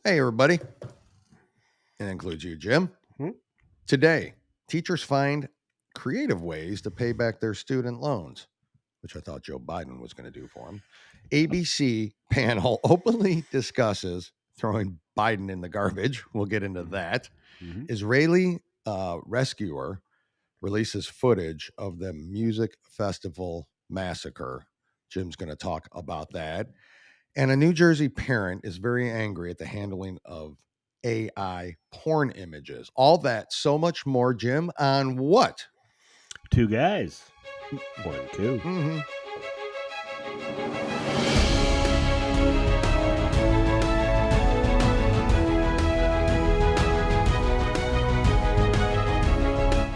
Hey, everybody. It includes you, Jim. Hmm? Today, teachers find creative ways to pay back their student loans, which I thought Joe Biden was going to do for them. ABC panel openly discusses throwing Biden in the garbage. We'll get into that. Mm-hmm. Israeli rescuer releases footage of the music festival massacre. Jim's going to talk about that. And a New Jersey parent is very angry at the handling of AI porn images. All that, so much more, Jim, on what? Two guys. One, two. Mm-hmm.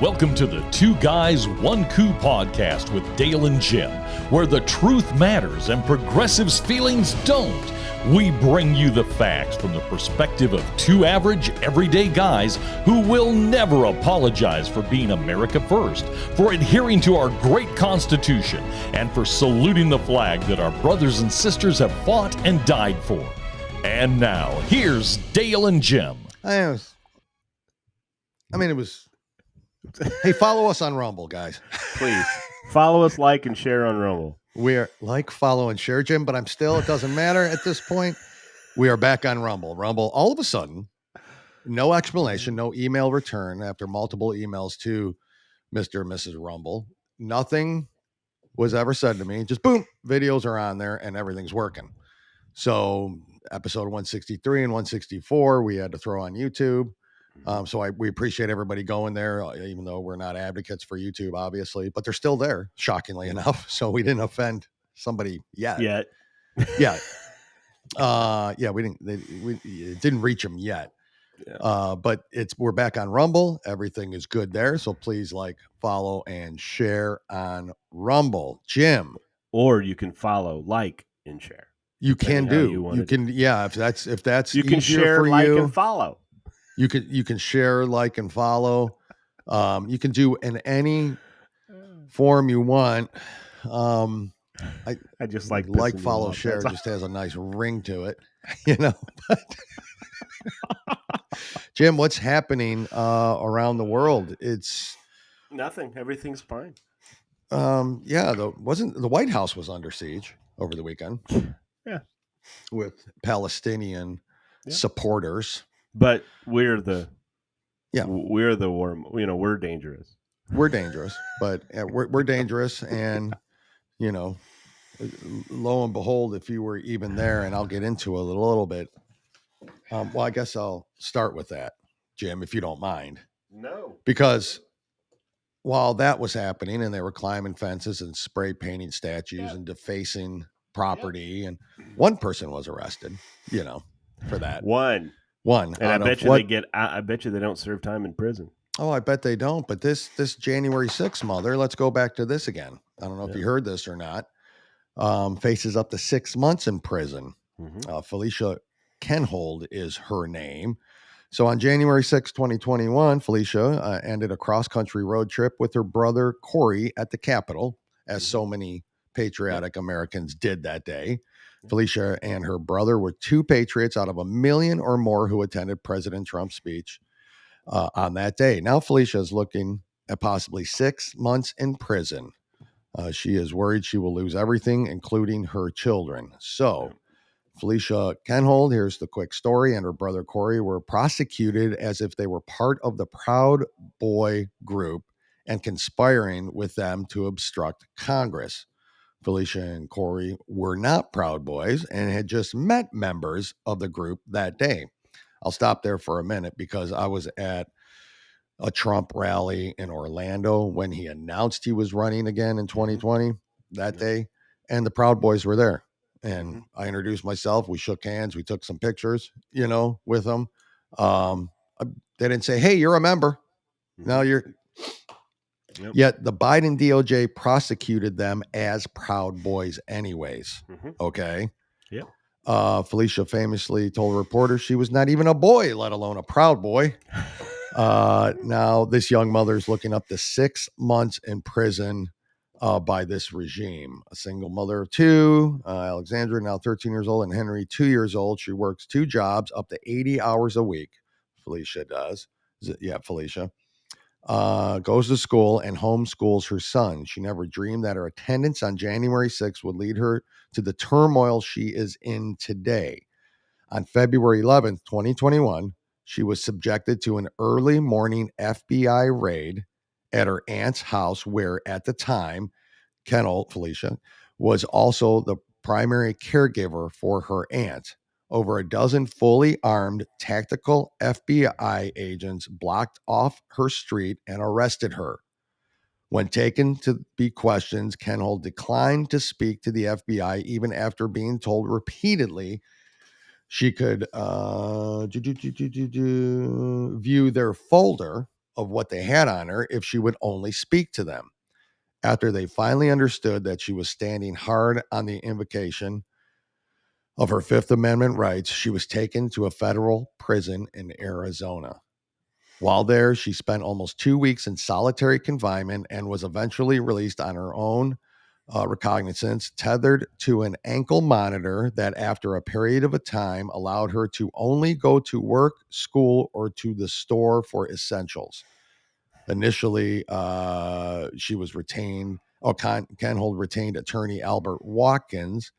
Welcome to the Two Guys, One Coup podcast with Dale and Jim, where the truth matters and progressives' feelings don't. We bring you the facts from the perspective of two average, everyday guys who will never apologize for being America first, for adhering to our great Constitution, and for saluting the flag that our brothers and sisters have fought and died for. And now, here's Dale and Jim. It was... Hey, follow us on Rumble, guys. Please follow us, like, and share on Rumble. We're like, follow, and share, Jim, but it doesn't matter at this point. We are back on Rumble. Rumble, all of a sudden, no explanation, no email return after multiple emails to Mr. and Mrs. Rumble. Nothing was ever said to me. Just boom, videos are on there and everything's working. So episode 163 and 164, we had to throw on YouTube. We appreciate everybody going there, even though we're not advocates for YouTube, obviously, but they're still there, shockingly enough. So we didn't offend somebody yet. Yeah. It didn't reach them yet. Yeah. But we're back on Rumble. Everything is good there. So please like, follow, and share on Rumble. Jim. Or you can follow, like, and share. You can do. You can, yeah. If that's you can share, for like, you, and follow. You can share, like, and follow. You can do in any form you want. I just like follow, off. share. Just has a nice ring to it, you know. Jim, what's happening around the world? It's nothing. Everything's fine. The White House was under siege over the weekend. Yeah, with Palestinian supporters. But we're the war. We're dangerous. We're dangerous, but we're dangerous, and lo and behold, if you were even there, and I'll get into it a little bit. Well, I guess I'll start with that, Jim, if you don't mind. No, because while that was happening, and they were climbing fences and spray painting statues and defacing property, and one person was arrested, for that. One. And I bet you I bet you they don't serve time in prison. Oh, I bet they don't. But this January 6th mother, let's go back to this again. I don't know if you heard this or not. Faces up to 6 months in prison. Mm-hmm. Felicia Kenhold is her name. So on January 6, 2021, Felicia ended a cross-country road trip with her brother Corey at the Capitol, as so many patriotic Americans did that day. Felicia and her brother were two patriots out of 1 million or more who attended President Trump's speech on that day. Now Felicia is looking at possibly 6 months in prison. She is worried she will lose everything, including her children. So Felicia Kenhold, here's the quick story, and her brother Corey were prosecuted as if they were part of the Proud Boy group and conspiring with them to obstruct Congress. Felicia and Corey were not Proud Boys and had just met members of the group that day. I'll stop there for a minute because I was at a Trump rally in Orlando when he announced he was running again in 2020 that day, and the Proud Boys were there. And I introduced myself. We shook hands. We took some pictures, with them. They didn't say, "Hey, you're a member." No, you're... Yep. Yet the Biden DOJ prosecuted them as Proud Boys anyways. Okay. Yeah. Felicia famously told reporters she was not even a boy, let alone a Proud Boy. Now this young mother's looking up to 6 months in prison. by this regime. A single mother of two, Alexandra, now 13 years old, and Henry, 2 years old. She works 2 jobs, up to 80 hours a week. Felicia does. Yeah, Felicia. Goes to school and homeschools her son. She never dreamed that her attendance on January 6th would lead her to the turmoil she is in today. On February 11th, 2021, she was subjected to an early morning FBI raid at her aunt's house, where at the time, Felicia, was also the primary caregiver for her aunt. Over a dozen fully armed tactical FBI agents blocked off her street and arrested her. When taken to be questioned, Kenhold declined to speak to the FBI, even after being told repeatedly she could view their folder of what they had on her if she would only speak to them. After they finally understood that she was standing hard on the invocation of her Fifth Amendment rights, she was taken to a federal prison in Arizona. While there, she spent almost 2 weeks in solitary confinement and was eventually released on her own recognizance, tethered to an ankle monitor that, after a period of a time, allowed her to only go to work, school, or to the store for essentials. Initially, she was retained. Kenhold retained attorney Albert Watkins,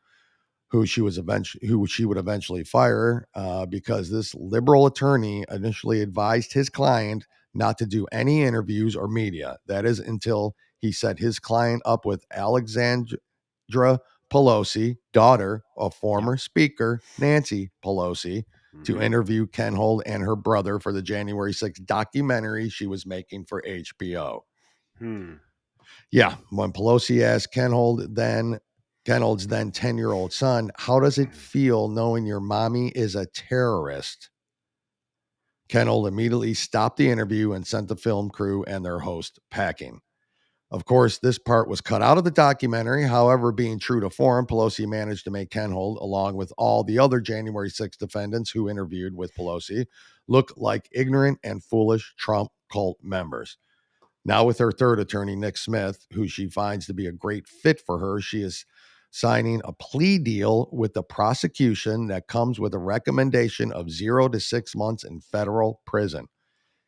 who she would eventually fire, because this liberal attorney initially advised his client not to do any interviews or media. That is until he set his client up with Alexandra Pelosi, daughter of former Speaker Nancy Pelosi, to interview Kenhold and her brother for the January 6th documentary she was making for HBO. Yeah, when Pelosi asked Kenhold's then 10-year-old son, "How does it feel knowing your mommy is a terrorist?" Kenhold immediately stopped the interview and sent the film crew and their host packing. Of course, this part was cut out of the documentary. However, being true to form, Pelosi managed to make Kenhold, along with all the other January 6th defendants who interviewed with Pelosi, look like ignorant and foolish Trump cult members. Now, with her third attorney, Nick Smith, who she finds to be a great fit for her, she is signing a plea deal with the prosecution that comes with a recommendation of 0 to 6 months in federal prison.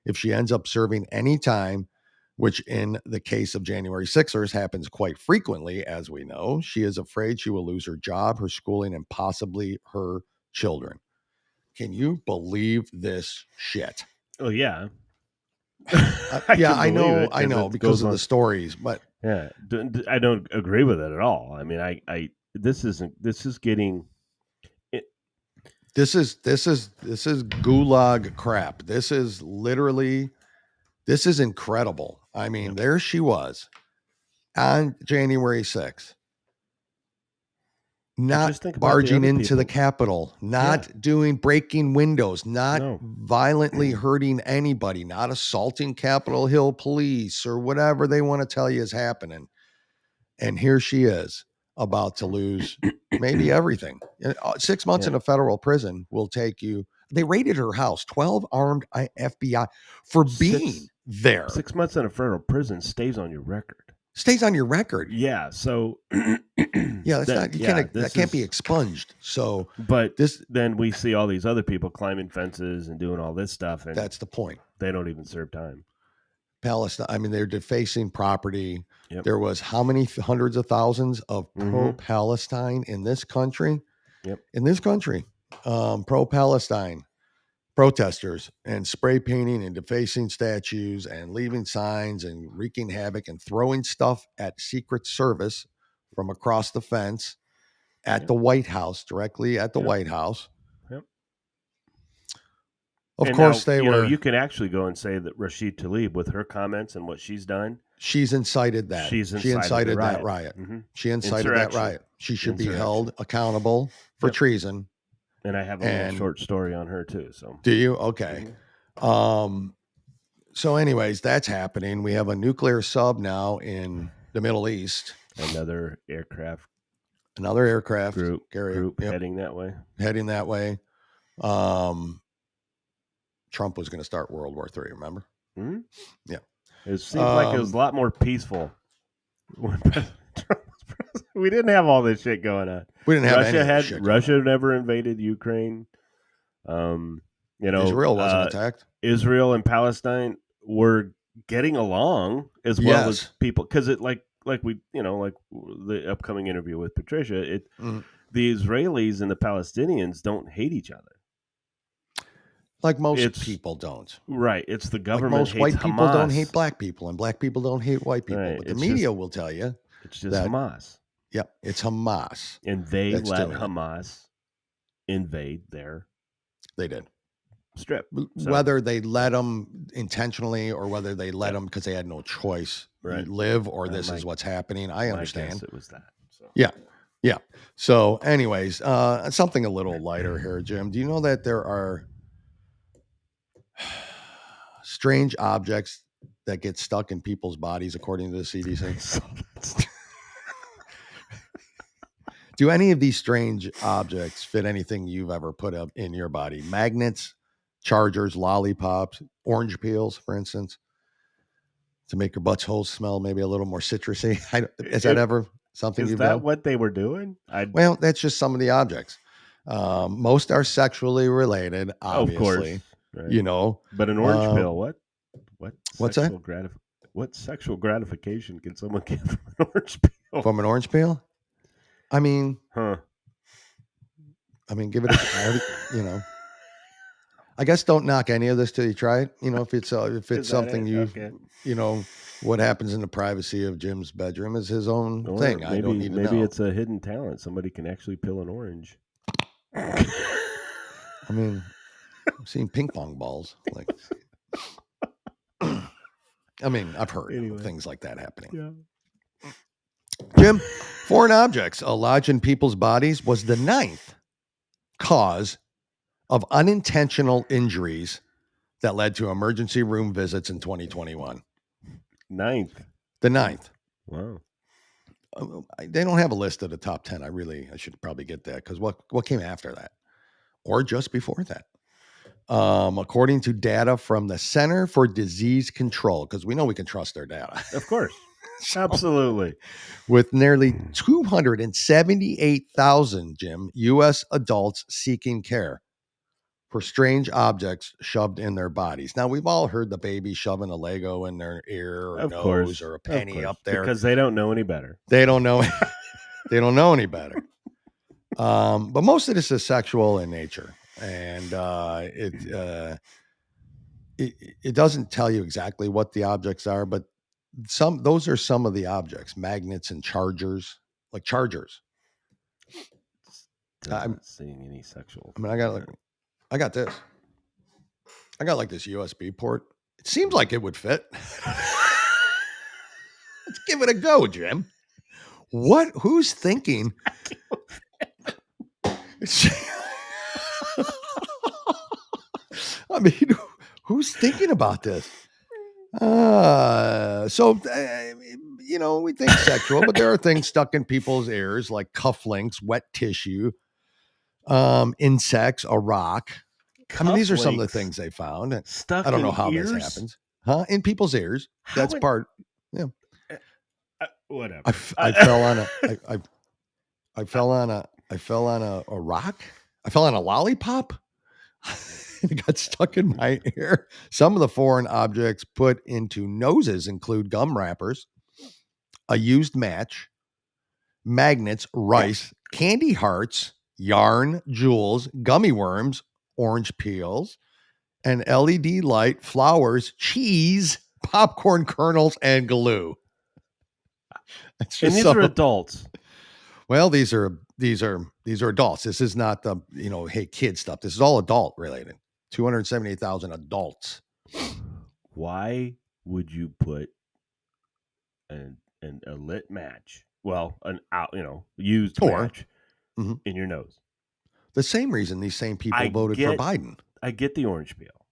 If she ends up serving any time, which in the case of January 6ers happens quite frequently, as we know, she is afraid she will lose her job, her schooling, and possibly her children. Can you believe this shit? Oh, yeah. Yeah, I know, because of the stories, but yeah, I don't agree with it at all. I mean, this is getting. This is gulag crap. This is incredible. I mean, there she was on January 6th, not barging into the Capitol, not breaking windows, not violently hurting anybody, not assaulting Capitol Hill police or whatever they want to tell you is happening. And here she is, about to lose maybe everything. 6 months in a federal prison will take you. They raided her house, 12 armed FBI for being there. 6 months in a federal prison stays on your record. Yeah. So that can't be expunged. So, but then we see all these other people climbing fences and doing all this stuff, and that's the point. They don't even serve time. Palestine. I mean, they're defacing property. There was how many hundreds of thousands of pro-Palestine in this country? In this country, pro-Palestine protesters, and spray painting and defacing statues and leaving signs and wreaking havoc and throwing stuff at Secret Service from across the fence at the White House, directly at the White House. Of course, now, you can actually go and say that Rashid Tlaib, with her comments and what she's done, she's incited that. She incited that riot. She incited that riot. She should be held accountable for treason. And I have a little short story on her too. So, do you? Okay. So, anyways, that's happening. We have a nuclear sub now in the Middle East. Another aircraft group heading that way. Trump was going to start World War III, remember? Yeah. It seems like it was a lot more peaceful when President Trump was president. We didn't have all this shit going on. We didn't have any of this shit going Russia on. never invaded Ukraine. Israel wasn't attacked. Israel and Palestine were getting along as well as people, because it like we like the upcoming interview with Patricia. The Israelis and the Palestinians don't hate each other. Like most people don't. Right. It's the government. Like most hates white people Hamas. don't hate black people, and black people don't hate white people. Right. But the media will tell you it's just Hamas. Yeah, it's Hamas. And they let Hamas invade their. They did. Strip. So. Whether they let them intentionally or whether they let them because they had no choice, right. Live, or this is what's happening. I understand. It was that. So. Yeah. So, anyways, something a little lighter here, Jim. Do you know that there are strange objects that get stuck in people's bodies, according to the CDC? Do any of these strange objects fit anything you've ever put up in your body? Magnets, chargers, lollipops, orange peels, for instance, to make your butthole smell maybe a little more citrusy. Is that ever something you've done? Is that what they were doing? Well, that's just some of the objects. Most are sexually related, obviously. Of course, right. But an orange peel, what's that? What sexual gratification can someone get from an orange peel? From an orange peel? I mean, give it a, I guess don't knock any of this till you try it. If it's something what happens in the privacy of Jim's bedroom is his own thing. Maybe, I don't need to know. Maybe it's a hidden talent. Somebody can actually peel an orange. I mean, I've seen ping pong balls. Like, I've heard of things like that happening. Yeah. Jim, foreign objects lodged in people's bodies was the 9th cause of unintentional injuries that led to emergency room visits in 2021. 9th. The 9th. Wow. They don't have a list of the top 10. I should probably get that, because what came after that or just before that? According to data from the Center for Disease Control, because we know we can trust their data. Of course. Absolutely. With nearly 278,000, Jim, U.S. adults seeking care for strange objects shoved in their bodies. Now, we've all heard the baby shoving a Lego in their ear or nose or a penny up there. Because they don't know any better. They don't know. They don't know any better. But most of this is sexual in nature. And it doesn't tell you exactly what the objects are, but those are some of the objects: magnets and chargers, like chargers. I'm seeing any sexual. I got this. I got like this USB port. It seems like it would fit. Let's give it a go, Jim. Who's thinking? Who's thinking about this? We think sexual, but there are things stuck in people's ears like cufflinks, wet tissue, insects, a rock. These are some of the things they found. Stuck I don't know in how ears? this happens. In people's ears. That's part. Yeah. Whatever. I fell on a rock. I fell on a lollipop. It got stuck in my ear. Some of the foreign objects put into noses include gum wrappers, a used match, magnets, rice, candy hearts, yarn, jewels, gummy worms, orange peels, an LED light, flowers, cheese, popcorn kernels, and glue. And these are adults. Well, these are adults. This is not the hey kid stuff. This is all adult related. 278,000 adults. Why would you put a lit match? Well, used match in your nose. The same reason these same people voted for Biden. I get the orange peel.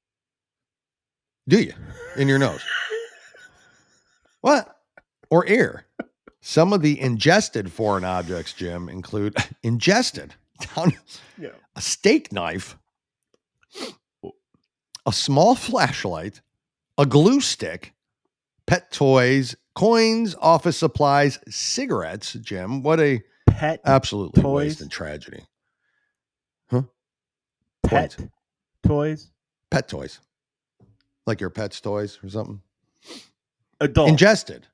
Do you? In your nose? What? Or ear? Some of the ingested foreign objects, Jim, include ingested a steak knife, a small flashlight, a glue stick, pet toys, coins, office supplies, cigarettes. Jim, what a Pet absolutely toys? waste and tragedy. Huh? Pet toys? Pet toys. Like your pet's toys or something? Adult. Ingested.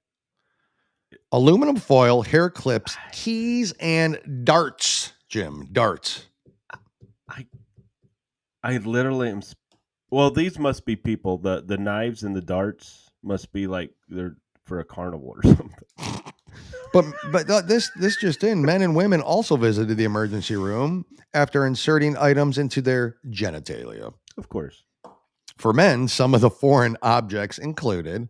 Aluminum foil, hair clips, keys, and darts. Jim, darts. I literally am. Well, these must be people. The knives and the darts must be like they're for a carnival or something. But this just in, men and women also visited the emergency room after inserting items into their genitalia. Of course. For men, some of the foreign objects included,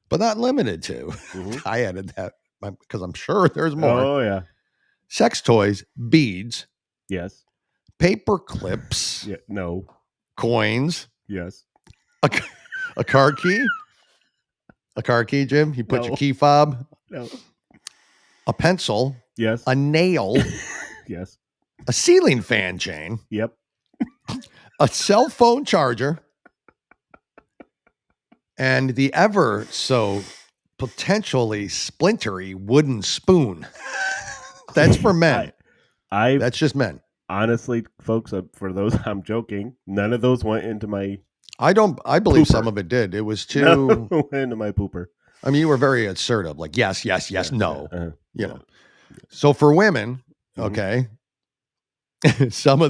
but not limited to. Mm-hmm. I added that because I'm sure there's more. Oh, yeah. Sex toys, beads. Yes. Paper clips. Yeah. No. Coins. Yes. A car key. A car key, Jim. You put your key fob. No. A pencil. Yes. A nail. Yes. A ceiling fan chain. Yep. A cell phone charger. And the ever so potentially splintery wooden spoon. That's for men. That's just men. Honestly, folks, for those, I'm joking. None of those went into my. I believe pooper. some of it did. It was too. No, went into my pooper. I mean, you were very assertive, like yes, no. Uh-huh. You know. So for women, okay, some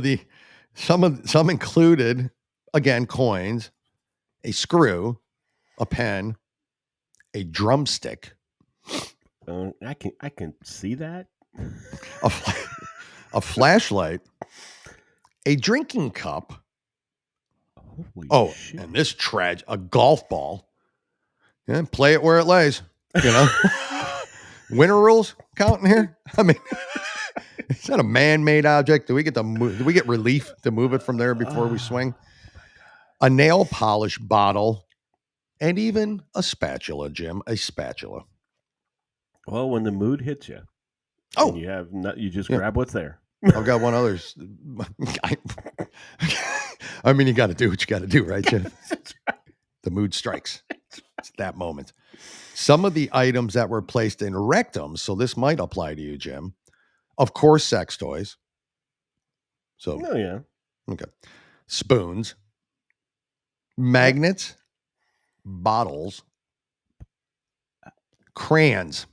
included again coins, a screw, a pen, a drumstick. I can see that. A flashlight, a drinking cup. Holy shit. And this a golf ball. Yeah, play it where it lays. You know, winter rules counting here. I mean, it's not a man-made object. Do we get relief to move it from there before we swing? A nail polish bottle, and even a spatula, Jim. A spatula. Well, when the mood hits you, you just grab what's there. I've got one other. I mean, you got to do what you got to do, right, Jim? The mood strikes. It's that moment. Some of the items that were placed in rectums, so this might apply to you, Jim. Of course, sex toys. So, oh yeah, okay. Spoons, magnets, bottles, crayons,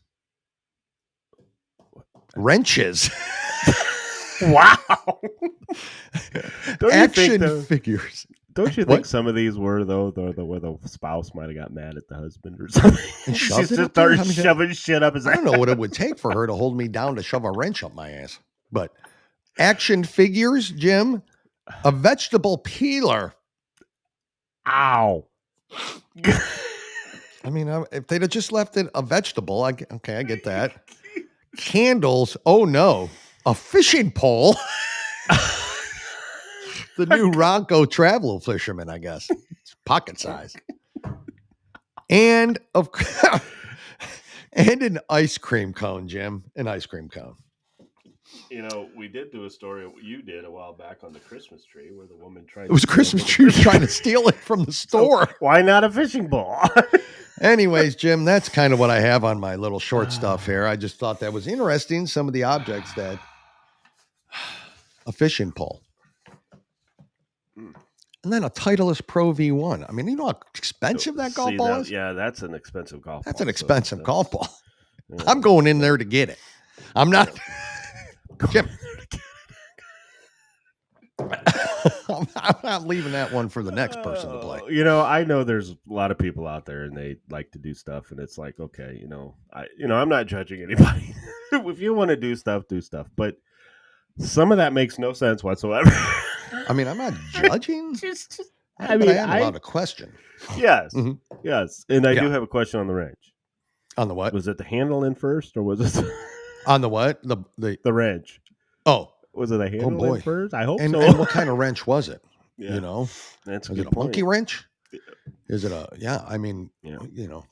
wrenches. Wow. Action figures. Don't you think some of these were though where the spouse might have got mad at the husband or something? And She just started shoving shit up his ass. I don't know what it would take for her to hold me down to shove a wrench up my ass. But action figures, Jim, a vegetable peeler. Ow. I mean, if they'd have just left it a vegetable, I get that. Candles. Oh no, a fishing pole. The new Ronco travel fisherman, I guess. It's pocket size. And an ice cream cone, Jim. An ice cream cone. You know, we did do a story you did a while back on the Christmas tree where the woman tried. It was a Christmas tree trying to steal it from the store. So why not a fishing pole? Anyways, Jim, that's kind of what I have on my little short stuff here. I just thought that was interesting. Some of the objects that a fishing pole. And then a Titleist Pro V1. I mean, you know how expensive that golf ball is? Yeah, that's an expensive golf ball. That's an expensive golf ball. Yeah. I'm going in there to get it. I'm not. Jim. I'm not leaving that one for the next person to play. You know, I know there's a lot of people out there and they like to do stuff, and it's like, okay, I'm not judging anybody. If you want to do stuff, but some of that makes no sense whatsoever. I mean, I'm not judging. I am allowed a question. Yes, yes, and I do Yeah. have a question on the wrench. On the what? Was it the handle in first, or was it on the what? The wrench? Oh, was it a handle in first? I hope so. And what kind of wrench was it? Yeah. You know, that's is it a monkey wrench? Is it a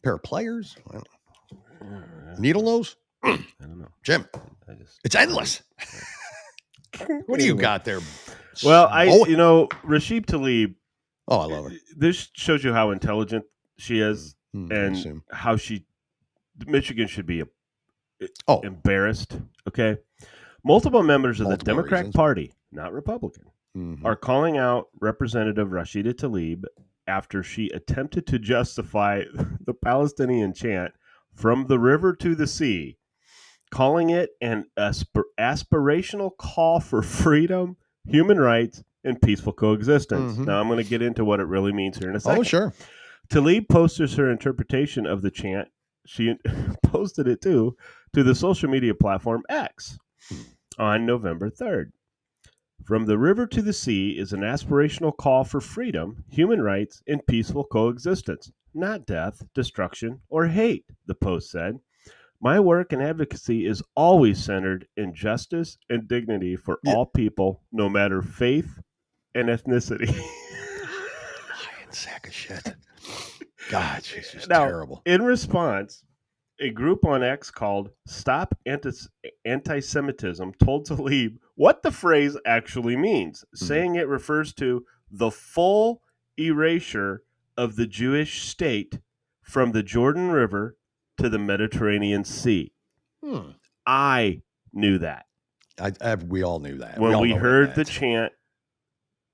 pair of pliers? Needle nose? I don't know, Jim. It's endless. What do you got there? Well, Rashid Tlaib. Oh, I love her. This shows you how intelligent she is. and how Michigan should be embarrassed. Okay. Multiple members of the Democratic Party, not Republican, are calling out Representative Rashida Tlaib after she attempted to justify the Palestinian chant "From the river to the sea," calling it an aspirational call for freedom, human rights, and peaceful coexistence. Now, I'm going to get into what it really means here in a second. Oh, sure. Tlaib posted her interpretation of the chant. She posted it, to the social media platform X on November 3rd. From the river to the sea is an aspirational call for freedom, human rights, and peaceful coexistence, not death, destruction, or hate, the post said. My work and advocacy is always centered in justice and dignity for all people, no matter faith and ethnicity. Lying sack of shit. God, she's just now, terrible. In response, a group on X called Stop Anti-Semitism told Tlaib what the phrase actually means, saying it refers to the full erasure of the Jewish state from the Jordan River to the Mediterranean Sea. I knew that. We all knew that. When we heard the chant,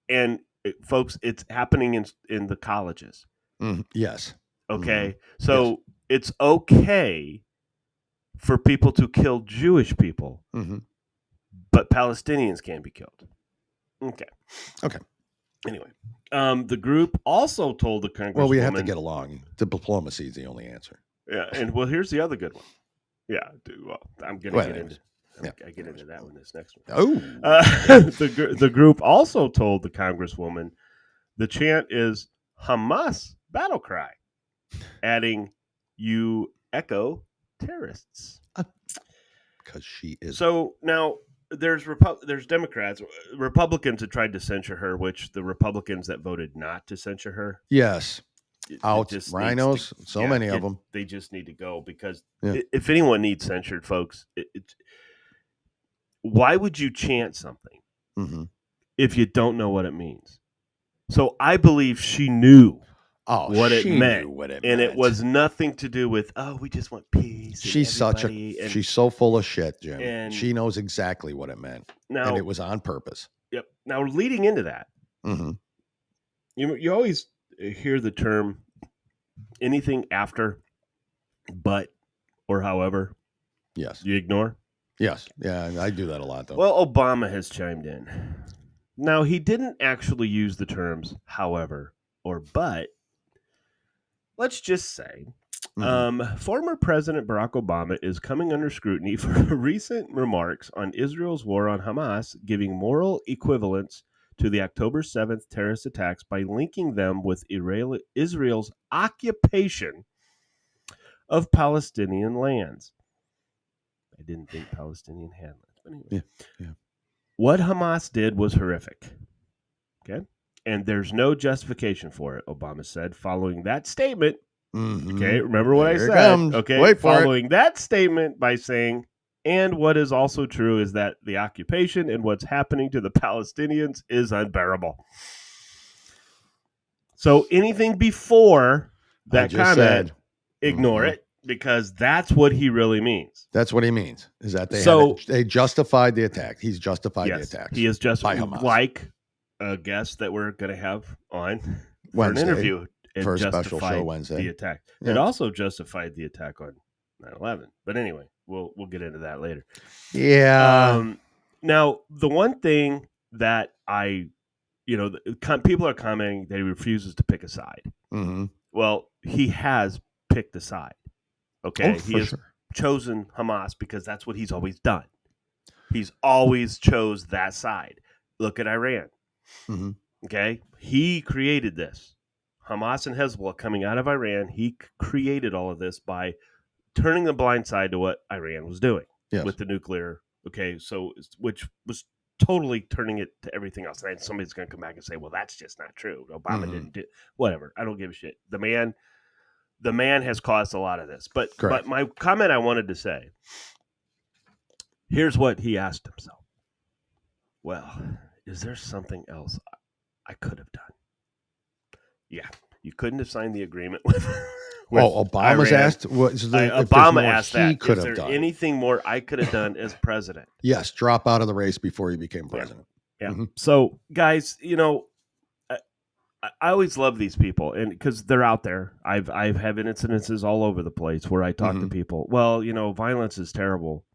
and folks, it's happening in the colleges. Yes. Okay. So it's okay for people to kill Jewish people, but Palestinians can't be killed. Okay. Anyway, the group also told the Congresswoman... Well, we have to get along. Diplomacy is the only answer. Yeah, and here's the other good one. Yeah, I'm going to get into... I get into that one this next one. Oh. The group also told the Congresswoman the chant is Hamas battle cry, adding, "You echo terrorists." Because she is. So now there's Democrats. Republicans have tried to censure her, which the Republicans that voted not to censure her. Yes. Rhinos, many of them. They just need to go because if anyone needs censored, folks, why would you chant something if you don't know what it means? So I believe she knew what it meant. And it was nothing to do with, we just want peace. She's she's so full of shit, Jim. And she knows exactly what it meant. And it was on purpose. Yep. Now, leading into that, you always hear the term anything after, but, or however. Yes. You ignore? Yes. Yeah, I do that a lot, though. Well, Obama has chimed in. Now, he didn't actually use the terms however or but. Let's just say former President Barack Obama is coming under scrutiny for recent remarks on Israel's war on Hamas, giving moral equivalence to the October 7th terrorist attacks by linking them with Israel's occupation of Palestinian lands. I didn't think Palestinian had lands, but anyway. Yeah. What Hamas did was horrific. Okay? And there's no justification for it, Obama said, following that statement. Okay, remember what I said. Okay, wait for following that statement by saying, and what is also true is that the occupation and what's happening to the Palestinians is unbearable. So anything before that comment, ignore it, because that's what he really means. That's what he means, is that they justified the attack. He's justified the attack. He is justified, like a guest that we're going to have on for an interview. For a special show Wednesday. The attack. Yeah. It also justified the attack on 9/11. But anyway, we'll get into that later. Yeah. Now, the one thing that people are commenting that he refuses to pick a side. Well, he has picked a side. Okay, he has chosen Hamas because that's what he's always done. He's always chose that side. Look at Iran. Okay, he created this. Hamas and Hezbollah coming out of Iran, he created all of this by turning the blind side to what Iran was doing with the nuclear. Okay, so which was totally turning it to everything else. And somebody's going to come back and say, "Well, that's just not true. Obama didn't do whatever." I don't give a shit. The man has caused a lot of this. But my comment I wanted to say, here's what he asked himself. Well, is there something else I could have done? Yeah, you couldn't have signed the agreement Obama's asked. Obama asked that. He could Is have there done anything more I could have done as president? Yes, drop out of the race before he became president. Yeah. So, guys, I always love these people, and because they're out there. I've had incidences all over the place where I talk to people. Well, violence is terrible,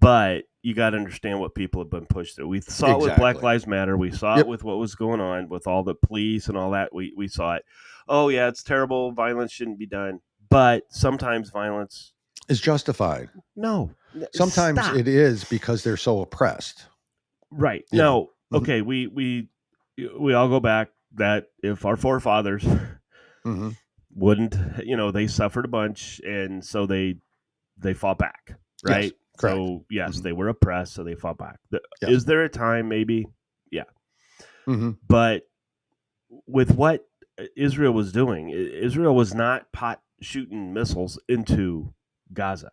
but you got to understand what people have been pushed through. We saw it with Black Lives Matter. We saw it with what was going on with all the police and all that. We saw it. Oh yeah, it's terrible. Violence shouldn't be done, but sometimes violence is justified. No, sometimes it is because they're so oppressed. Right. No. Okay. We all go back that if our forefathers wouldn't, they suffered a bunch, and so they fought back, right? Yes, correct. So yes, they were oppressed, so they fought back. Is there a time? Maybe, yeah. But with what Israel was doing, Israel was not shooting missiles into Gaza.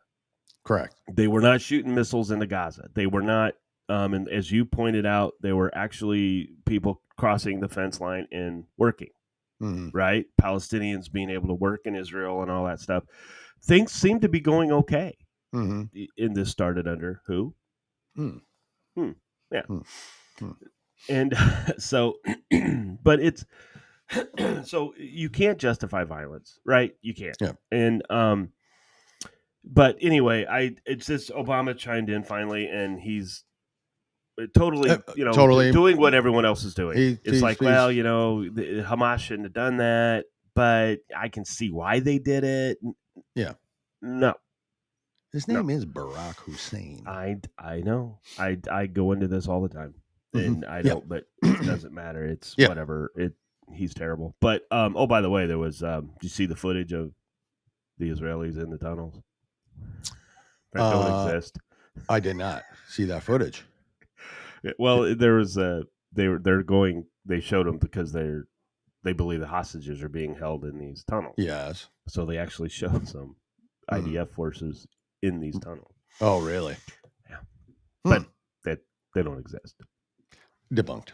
Correct. They were not shooting missiles into Gaza. They were not. And as you pointed out, there were actually people crossing the fence line and working, right? Palestinians being able to work in Israel and all that stuff. Things seem to be going okay. And this started under who? Yeah. And so, but it's, so you can't justify violence, right? You can't. Yeah. And, but anyway, it's just Obama chimed in finally, and he's totally doing what everyone else is doing. It's like, well, Hamas shouldn't have done that, but I can see why they did it. Yeah. No. His name is Barack Hussein. I know. I go into this all the time, and I don't, but it doesn't matter. It's whatever. He's terrible. But oh, by the way, there was. Did you see the footage of the Israelis in the tunnels that don't exist? I did not see that footage. Well, there was they showed them because they believe the hostages are being held in these tunnels. Yes. So they actually showed some IDF forces in these tunnels. Oh, really? Yeah. But they don't exist. Debunked.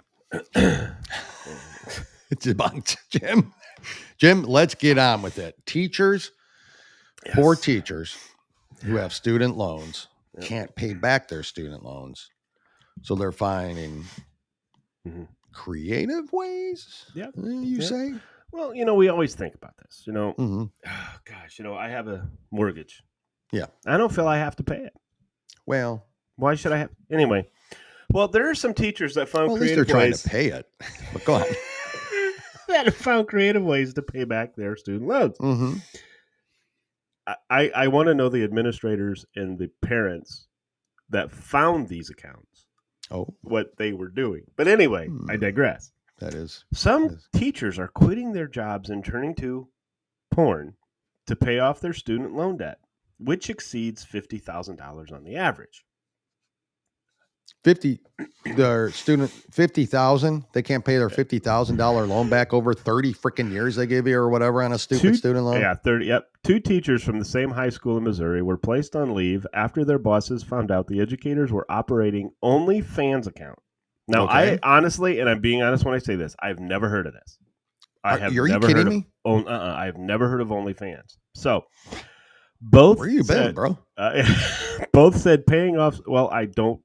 Debunked, Jim. Jim, let's get on with it. Teachers, poor teachers who have student loans can't pay back their student loans. So they're finding creative ways, you say? Well, we always think about this, oh, gosh, I have a mortgage. Yeah. I don't feel I have to pay it. Well, why should I have? Anyway, well, there are some teachers that found creative they're ways. Trying to pay it. But go ahead. That found creative ways to pay back their student loans. I want to know the administrators and the parents that found these accounts. What they were doing. But anyway, I digress. Some teachers are quitting their jobs and turning to porn to pay off their student loan debt, which exceeds $50,000 on the average. Their student $50,000. They can't pay their $50,000 loan back over 30 freaking years they gave you or whatever on a student loan. Yeah, 30. Yep. 2 teachers from the same high school in Missouri were placed on leave after their bosses found out the educators were operating OnlyFans account. Now, I honestly, and I'm being honest when I say this, I've never heard of this. Are you kidding me? I've never heard of OnlyFans. So, both where you been, bro? Both said paying off. Well, I don't.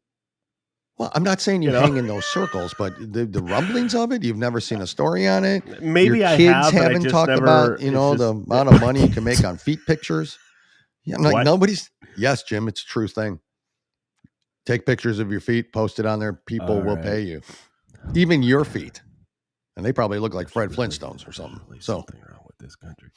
Well, I'm not saying you hang in those circles, but the rumblings of it, you've never seen a story on it. Maybe your kids haven't talked about, the amount of money you can make on feet pictures. Yeah, like nobody's. Yes, Jim, it's a true thing. Take pictures of your feet, post it on there. People will pay you, even your feet, and they probably look like Fred Flintstones or something. Something wrong with this country.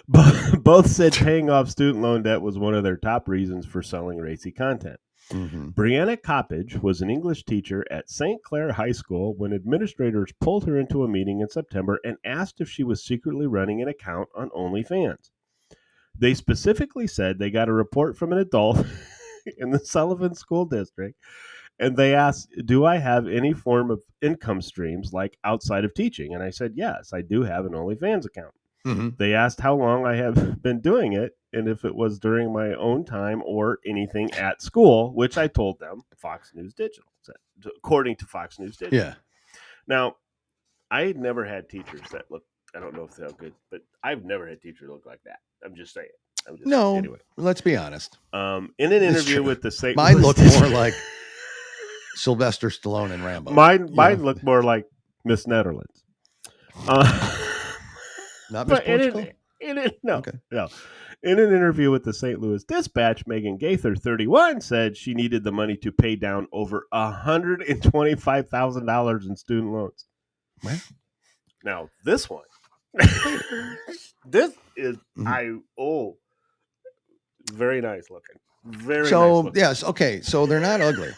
Both said paying off student loan debt was one of their top reasons for selling racy content. Brianna Coppage was an English teacher at St. Clair High School when administrators pulled her into a meeting in September and asked if she was secretly running an account on OnlyFans. They specifically said they got a report from an adult in the Sullivan School District, and they asked, do I have any form of income streams like outside of teaching? And I said, yes, I do have an OnlyFans account. They asked how long I have been doing it and if it was during my own time or anything at school, which I told them Fox News Digital said, according to Fox News Digital. Yeah. Now, I had never had teachers that looked I don't know if they're good, but I've never had a teacher look like that. I'm just saying. Anyway. Let's be honest. In an interview with the St. Mine Louis looked more like Sylvester Stallone and Rambo. Mine looked more like Miss Netherlands. Not Miss Portugal? No. In an interview with the St. Louis Dispatch, Megan Gaither, 31, said she needed the money to pay down over $125,000 in student loans. Well, now this one, this is very nice looking. Very nice looking. Yes, okay. So they're not ugly.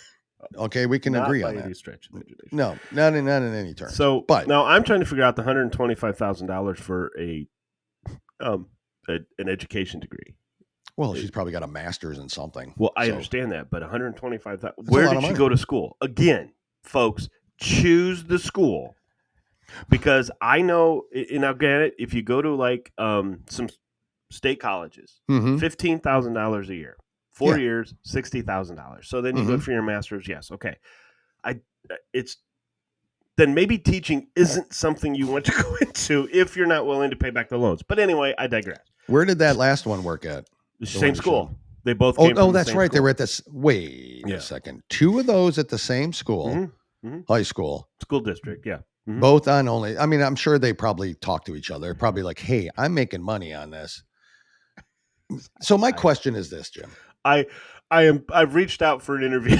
Okay, we can agree on that. Any stretch of the imagination. No, not in any terms. So, but now I'm trying to figure out the $125,000 for an education degree. Well, she's probably got a master's in something. Well, I understand that, but $125,000. Where did she go to school? Again, folks, choose the school, because I know, and I'll get it. If you go to like some state colleges, $15,000 a year. 4 years, $60,000. So then you go for your master's. Yes, okay. Then maybe teaching isn't something you want to go into if you're not willing to pay back the loans. But anyway, I digress. Where did that last one work at? The same school. They both came from that's the same right. school. They were at this. Wait a second. 2 of those at the same school, high school. School district, yeah. Mm-hmm. Both on only. I mean, I'm sure they probably talk to each other. Probably like, hey, I'm making money on this. So my question is this, Jim. I've reached out for an interview.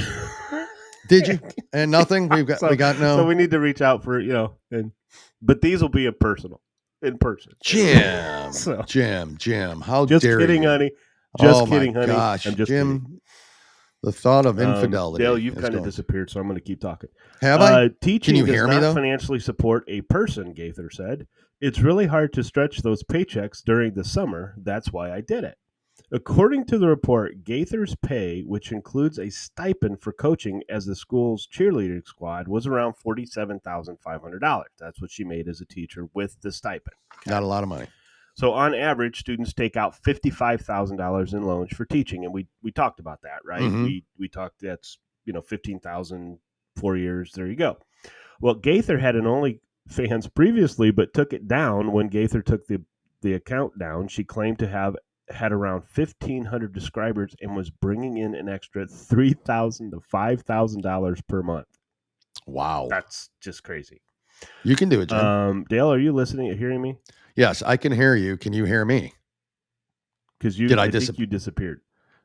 Did you? And nothing? we got no. So we need to reach out for, but these will be in person. Jim. How just dare kidding, you? honey. Just kidding, honey. Gosh, I'm just Jim. Kidding. The thought of infidelity. Dale, you've kind of disappeared, so I'm going to keep talking. Have I? Teaching Can you hear does me, not though? financially support a person, Gaither said. It's really hard to stretch those paychecks during the summer. That's why I did it. According to the report, Gaither's pay, which includes a stipend for coaching as the school's cheerleading squad, was around $47,500. That's what she made as a teacher with the stipend. Okay? Not a lot of money. So on average, students take out $55,000 in loans for teaching, and we talked about that, right? We talked that's $15,000 4 years. There you go. Well, Gaither had an OnlyFans previously, but took it down when Gaither took the account down. She claimed to have had around 1,500 subscribers and was bringing in an extra $3,000 to $5,000 per month. Wow, that's just crazy. You can do it, Jim. Dale, are you listening? Hearing me? Yes, I can hear you. Can you hear me? Because I think you disappeared.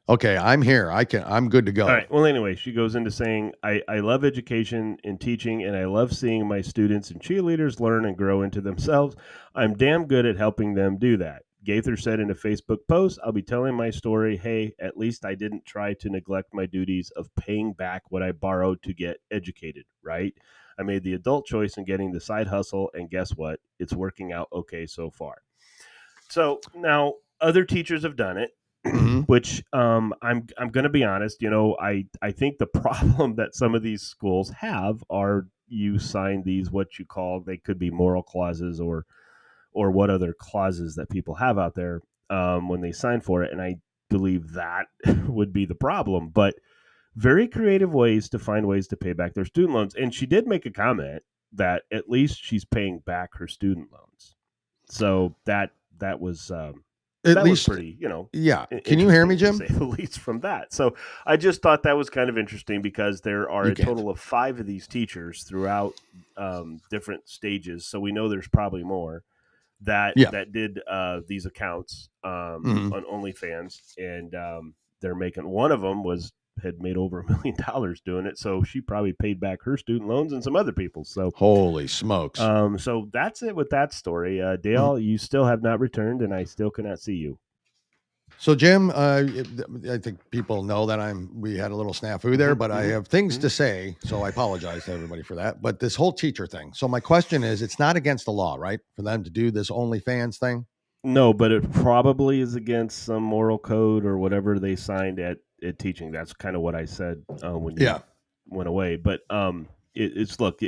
Okay, I'm here. I'm good to go. All right. Well, anyway, she goes into saying, I love education and teaching, and I love seeing my students and cheerleaders learn and grow into themselves. I'm damn good at helping them do that. Gaither said in a Facebook post, I'll be telling my story. Hey, at least I didn't try to neglect my duties of paying back what I borrowed to get educated, right? I made the adult choice in getting the side hustle, and guess what? It's working out okay so far. So now other teachers have done it, which I'm going to be honest. I think the problem that some of these schools have are you sign these they could be moral clauses or what other clauses that people have out there when they sign for it. And I believe that would be the problem. But very creative ways to find ways to pay back their student loans. And she did make a comment that at least she's paying back her student loans. So that was at least pretty, Yeah. Can you hear me, Jim? To say the least from that. So I just thought that was kind of interesting because there are a total of 5 of these teachers throughout different stages. So we know there's probably more that did these accounts on OnlyFans, and they're making, one of them had made over $1 million doing it, so she probably paid back her student loans and some other people. So holy smokes! So that's it with that story. Dale, you still have not returned, and I still cannot see you. So Jim, I think people know that we had a little snafu there, but I have things to say, so I apologize to everybody for that. But this whole teacher thing. So my question is, it's not against the law, right, for them to do this OnlyFans thing? No, but it probably is against some moral code or whatever they signed at teaching. That's kind of what I said when you went away. But it's look,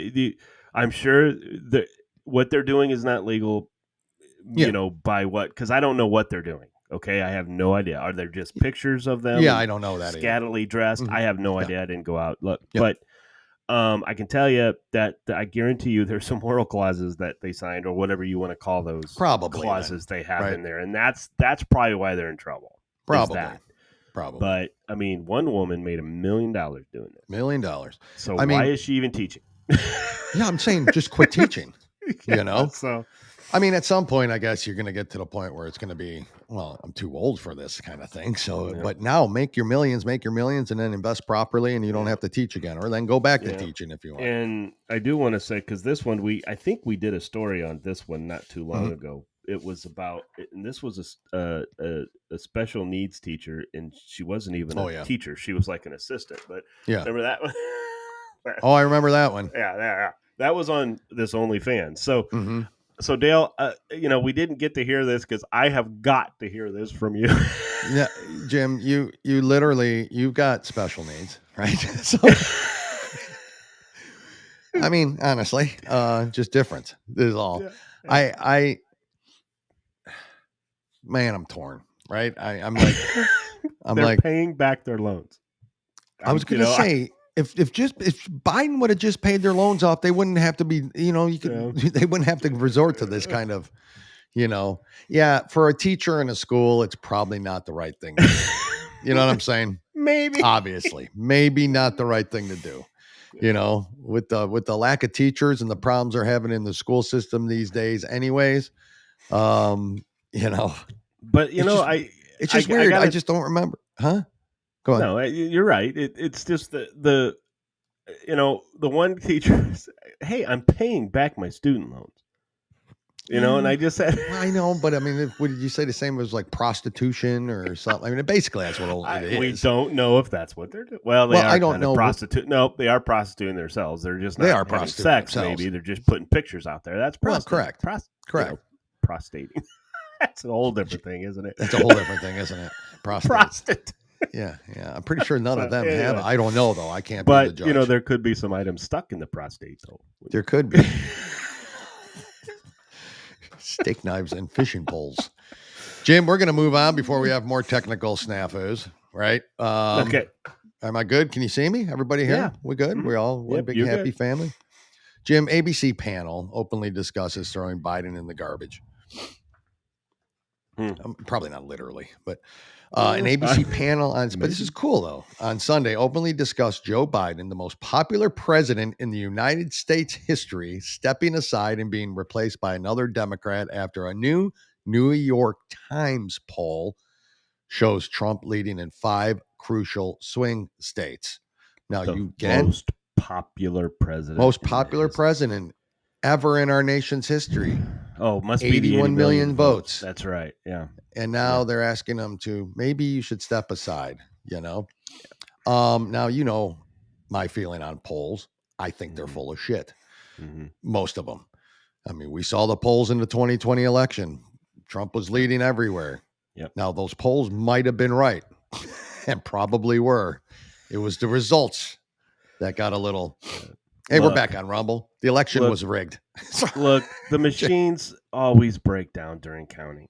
I'm sure that what they're doing is not legal. By what? Because I don't know what they're doing. Okay, I have no idea. Are there just pictures of them? Yeah, I don't know that. Scantily dressed. I have no idea. I didn't go out. Look, but I can tell you that I guarantee you there's some moral clauses that they signed or whatever you want to call those clauses they have in there. And that's probably why they're in trouble. Probably. But I mean, one woman made $1 million doing this. $1 million. So why is she even teaching? Yeah, I'm saying just quit teaching. So I mean, at some point, I guess you're going to get to the point where it's going to be, well, I'm too old for this kind of thing. So, but now make your millions, and then invest properly, and you don't have to teach again, or then go back to teaching if you want. And I do want to say, because this one, I think we did a story on this one not too long ago. It was about, and this was a special needs teacher, and she wasn't even a teacher. She was like an assistant. But remember that one? I remember that one. Yeah. That was on this OnlyFans. So, so Dale, we didn't get to hear this because I have got to hear this from you. Yeah, Jim, you literally, you've got special needs, right? So, I mean, honestly, just different. This is all. Yeah. Man, I'm torn, right? I'm like, they're paying back their loans. I was going to say, if Biden would have just paid their loans off, they wouldn't have to be, they wouldn't have to resort to this kind of, for a teacher in a school, it's probably not the right thing to do. You know what I'm saying? Maybe. Obviously, maybe not the right thing to do. With the lack of teachers and the problems they're having in the school system these days anyways, But it's just weird. I just don't remember. Huh? Go on. No, you're right. It's just the one teacher. Hey, I'm paying back my student loans. And I just said, I know, but I mean, what did you say? The same as like prostitution or something? I mean, basically that's what it is. We don't know if that's what they're doing. Well, they are. I don't know. No, they are prostituting themselves. They're just not having sex. Themselves. Maybe they're just putting pictures out there. That's correct. Correct. Prostating. That's a whole different thing, isn't it? That's a whole different thing, isn't it? Prostate. Yeah. I'm pretty sure none of them have. I don't know though. I can't. But be the judge. There could be some items stuck in the prostate though. There could be. Steak knives and fishing poles. Jim, we're going to move on before we have more technical snafus, right? Okay. Am I good? Can you see me? Everybody here? Yeah. We good? We're all one big happy family? Jim, ABC panel openly discusses throwing Biden in the garbage. Probably not literally, but an ABC panel on, but this is cool though. On Sunday, openly discussed Joe Biden, the most popular president in the United States history, stepping aside and being replaced by another Democrat after a new New York Times poll shows Trump leading in 5 crucial swing states. Now most popular president ever in our nation's history. Oh, must be 81 million votes. That's right. Yeah. And now they're asking him to, maybe you should step aside, Now, my feeling on polls. I think they're full of shit. Most of them. I mean, we saw the polls in the 2020 election. Trump was leading everywhere. Yep. Now, those polls might have been right and probably were. It was the results that got a little... Hey, we're back on Rumble. The election was rigged. Look, the machines always break down during counting.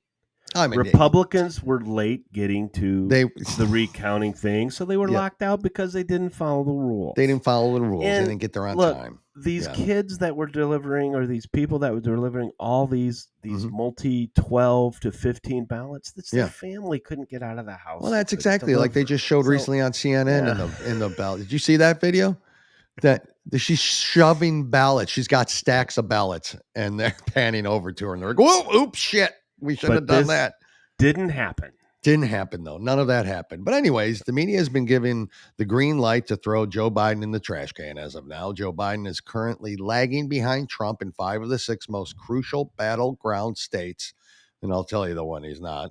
I mean, Republicans were late getting to the recounting thing, so they were locked out because they didn't follow the rules. They didn't follow the rules. And they didn't get there on time. These kids that were delivering, or these people that were delivering all these multi 12 to 15 ballots, their family couldn't get out of the house. Well, that's exactly like they just showed recently on CNN in the ballot. Did you see that video? That she's shoving ballots. She's got stacks of ballots, and they're panning over to her, and they're like, "Whoa, oops, shit, we should have done that." Didn't happen. Didn't happen though. None of that happened. But anyways, the media has been given the green light to throw Joe Biden in the trash can as of now. Joe Biden is currently lagging behind Trump in 5 of the 6 most crucial battleground states, and I'll tell you the one he's not.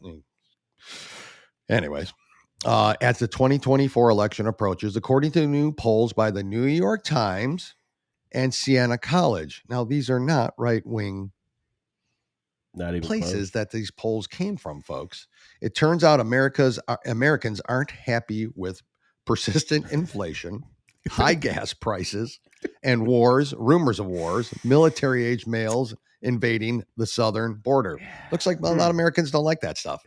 Anyways. As the 2024 election approaches, according to new polls by the New York Times and Siena College. Now, these are not right-wing places that these polls came from, folks. It turns out Americans aren't happy with persistent inflation, high gas prices, and rumors of wars, military-age males invading the southern border. Looks like a lot of Americans don't like that stuff,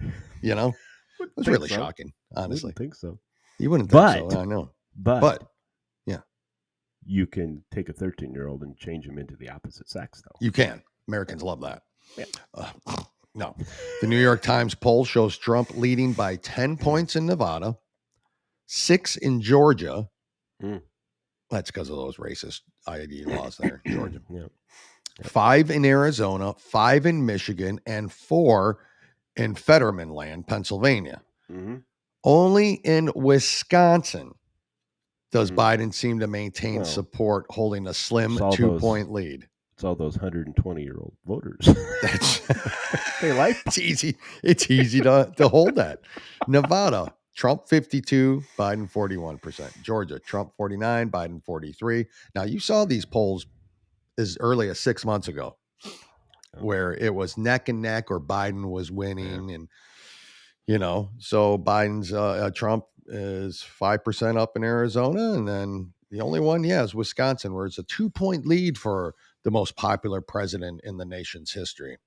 It's really shocking, honestly. I wouldn't think so. You wouldn't think so, I know. But you can take a 13-year-old and change him into the opposite sex, though. You can. Americans love that. Yeah. No. The New York Times poll shows Trump leading by 10 points in Nevada, 6 in Georgia. That's because of those racist ID laws there in Georgia. Yeah. 5 in Arizona, 5 in Michigan, and 4 in Fetterman land, Pennsylvania. Only in Wisconsin does Biden seem to maintain support, holding a slim 2-point lead. It's all those 120-year-old voters. They like it's easy. It's easy to hold that. Nevada, Trump 52, Biden 41%. Georgia, Trump 49, Biden 43. Now you saw these polls as early as 6 months ago, where it was neck and neck, or Biden was winning, and so Biden's Trump is 5% up in Arizona, and then the only one, is Wisconsin, where it's a 2-point lead for the most popular president in the nation's history.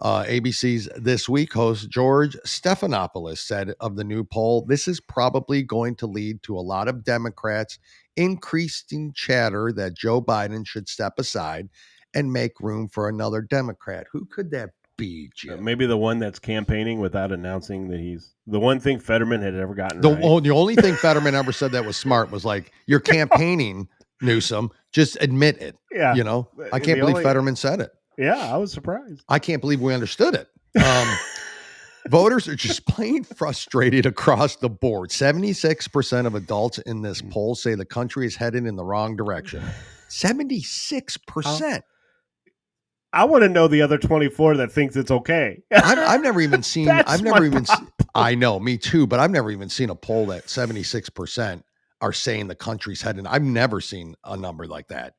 ABC's This Week host George Stephanopoulos said of the new poll, this is probably going to lead to a lot of Democrats increasing chatter that Joe Biden should step aside and make room for another Democrat. Who could that be, Jim? Maybe the one that's campaigning without announcing that he's the one thing Fetterman had ever gotten right. The only thing Fetterman ever said that was smart was like, you're campaigning, Newsom, just admit it. Yeah. I can't believe Fetterman said it. Yeah, I was surprised. I can't believe we understood it. Voters are just plain frustrated across the board. 76% of adults in this poll say the country is headed in the wrong direction. 76%. I want to know the other 24 that thinks it's okay. I've never even seen. I know, me too. But I've never even seen a poll that 76% are saying the country's heading. I've never seen a number like that.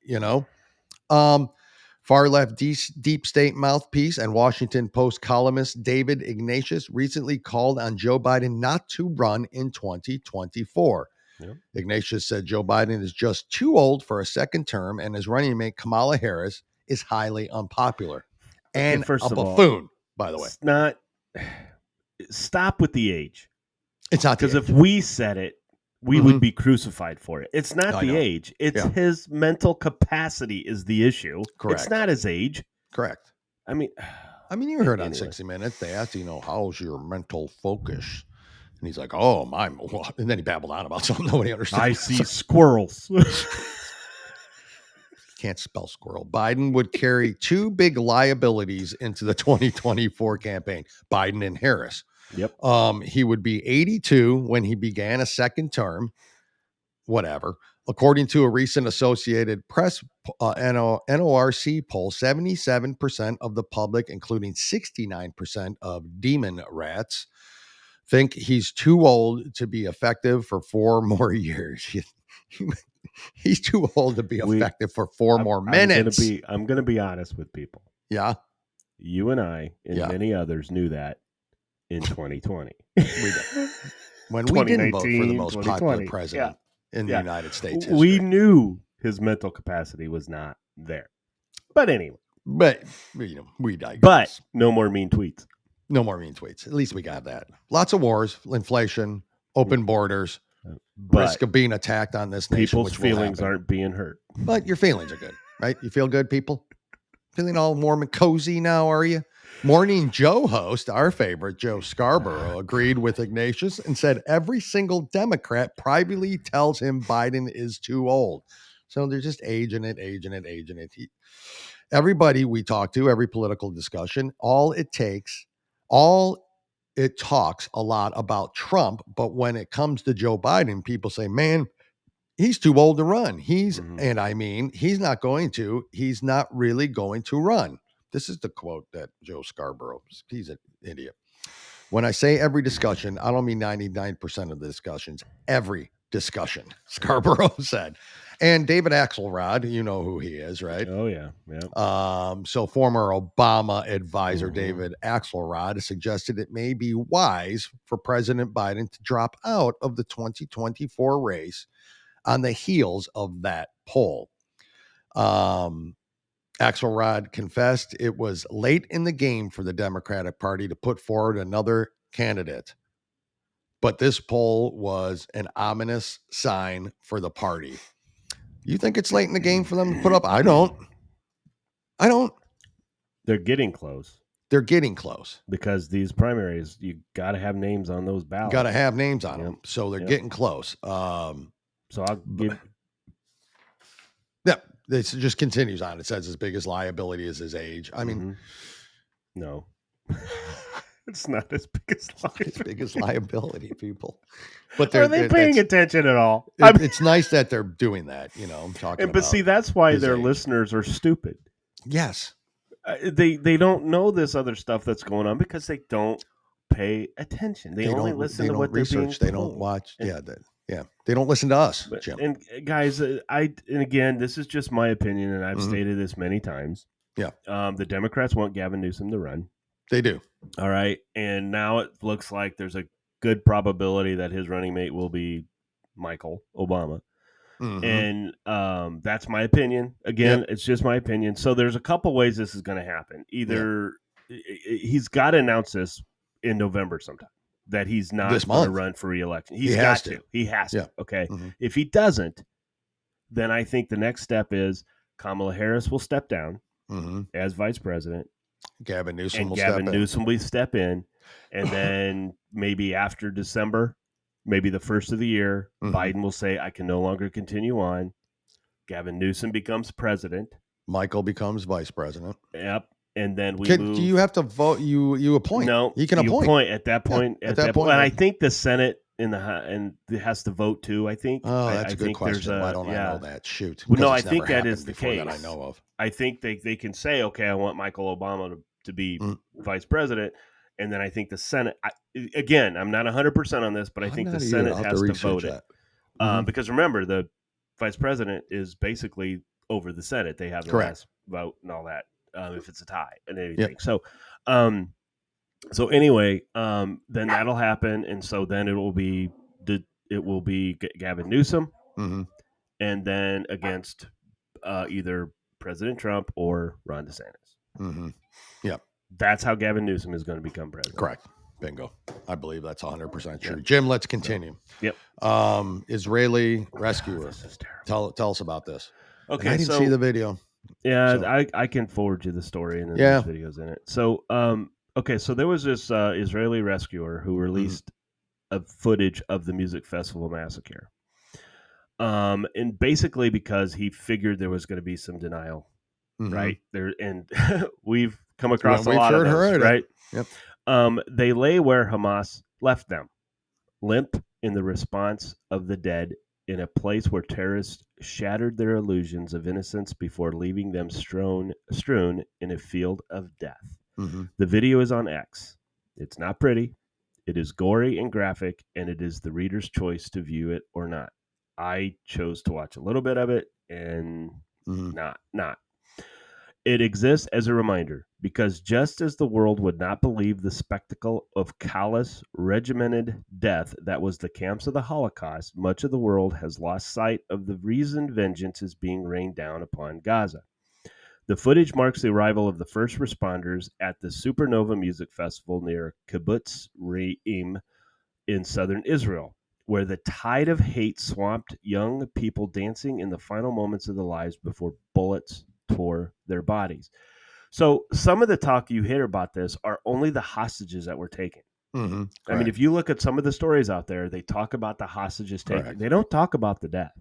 Far left deep state mouthpiece and Washington Post columnist David Ignatius recently called on Joe Biden not to run in 2024. Yep. Ignatius said Joe Biden is just too old for a second term, and his running mate Kamala Harris is highly unpopular and a buffoon, by the way. It's not. Stop with the age. It's not, because if we said it, we would be crucified for it. It's not the age. It's his mental capacity is the issue. Correct. It's not his age. Correct. I mean, you heard on 60 Minutes, they asked, how's your mental focus? And he's like, oh, my. And then he babbled on about something nobody understood. I see squirrels. Can't spell squirrel. Biden would carry 2 big liabilities into the 2024 campaign, Biden and Harris. Yep. He would be 82 when he began a second term, whatever. According to a recent Associated Press NORC poll, 77% of the public, including 69% of demon rats, think he's too old to be effective for 4 more years. He's too old to be effective for 4 more minutes. I'm gonna be honest with people. Yeah. You and I and many others knew that in 2020. We did. When we didn't vote for the most popular president in the United States history. We knew his mental capacity was not there. But anyway. But, we digress. But no more mean tweets. No more mean tweets. At least we got that. Lots of wars, inflation, open borders, risk of being attacked on this nation. People's feelings aren't being hurt. But your feelings are good, right? You feel good, people? Feeling all warm and cozy now, are you? Morning Joe host, our favorite, Joe Scarborough, agreed with Ignatius and said every single Democrat privately tells him Biden is too old. So they're just aging it. Everybody we talk to, every political discussion, it talks a lot about Trump, but when it comes to Joe Biden, people say, man, he's too old to run. He's not going to. He's not really going to run. This is the quote that Joe Scarborough, he's an idiot. When I say every discussion, I don't mean 99% of the discussions. Every discussion, Scarborough said. And David Axelrod, you know who he is, right? Oh, yeah. So former Obama advisor David Axelrod suggested it may be wise for President Biden to drop out of the 2024 race on the heels of that poll. Axelrod confessed it was late in the game for the Democratic Party to put forward another candidate, but this poll was an ominous sign for the party. You think it's late in the game for them to put up? I don't. They're getting close. They're getting close. Because these primaries, you got to have names on those ballots. Got to have names on them. So they're getting close. So I'll give... Yeah, this just continues on. It says his biggest liability is his age. I mean... No. It's not his biggest liability. His biggest liability, people. But are they paying attention at all? It's nice that they're doing that, I'm talking But see, that's why their listeners are stupid. Yes. They don't know this other stuff that's going on because they don't pay attention. They only listen to what they're being told. They don't watch. They don't listen to us, Jim. And guys, and again, this is just my opinion, and I've stated this many times. Yeah. The Democrats want Gavin Newsom to run. They do. All right. And now it looks like there's a good probability that his running mate will be Michael Obama. And that's my opinion. Again, it's just my opinion. So there's a couple ways this is going to happen. Either he's got to announce this in November sometime, that he's not going to run for re-election. He has to. He has to. Okay. If he doesn't, then I think the next step is Kamala Harris will step down as vice president. Gavin Newsom will step in. And then maybe after December, maybe the first of the year, Biden will say, I can no longer continue on. Gavin Newsom becomes president. Michael becomes vice president. Yep. And then we move. Do you have to vote? You appoint. No. You can appoint. At that point. At that point. And I think the Senate and it has to vote too, I think. Oh, that's a good question. Why don't I know that? Shoot. Well, no, I think that is the case. That I know of. I think they can say, okay, I want Michael Obama to be vice president. And then I think the Senate, again, I'm not 100% on this, but I think the Senate has to vote it. Because remember, the vice president is basically over the Senate. They have the last vote and all that, if it's a tie and anything. Yep. So anyway, then that'll happen. And so then it will be Gavin Newsom and then against either President Trump or Ron DeSantis. Yep. That's how Gavin Newsom is going to become president. Correct. Bingo. I believe that's 100% true. Jim, let's continue. Yep. Israeli rescuer. This is terrible. Tell us about this. Okay. I didn't see the video. Yeah, so. I can forward you the story and then there's videos in it. So, so there was this Israeli rescuer who released a footage of the music festival massacre. And basically because he figured there was going to be some denial, right? There, and we've come across a lot of those, right? Yep. They lay where Hamas left them, limp in the response of the dead, in a place where terrorists shattered their illusions of innocence before leaving them strewn in a field of death. The video is on X. It's not pretty. It is gory and graphic, and it is the reader's choice to view it or not. I chose to watch a little bit of it and not. It exists as a reminder, because just as the world would not believe the spectacle of callous, regimented death that was the camps of the Holocaust, much of the world has lost sight of the reason vengeance is being rained down upon Gaza. The footage marks the arrival of the first responders at the Supernova Music Festival near Kibbutz Re'im in southern Israel, where the tide of hate swamped young people dancing in the final moments of their lives before bullets tore their bodies. So some of the talk you hear about this are only the hostages that were taken. I mean, if you look at some of the stories out there, they talk about the hostages taken. Correct. They don't talk about the death,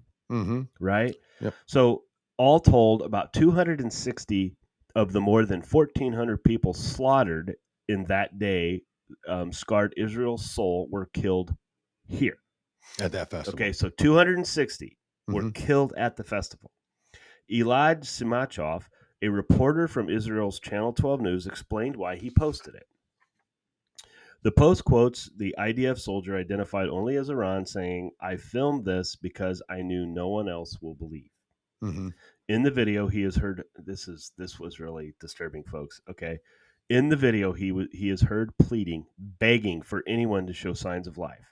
right? Yep. So all told, about 260 of the more than 1,400 people slaughtered in that day, scarred Israel's soul, were killed here. At that festival. Okay, so 260 were killed at the festival. Elad Simachov, a reporter from Israel's Channel 12 News, explained why he posted it. The post quotes the IDF soldier identified only as Iran, saying, "I filmed this because I knew no one else will believe." In the video, he is heard. This was really disturbing, folks. Okay, in the video, he is heard pleading, begging for anyone to show signs of life.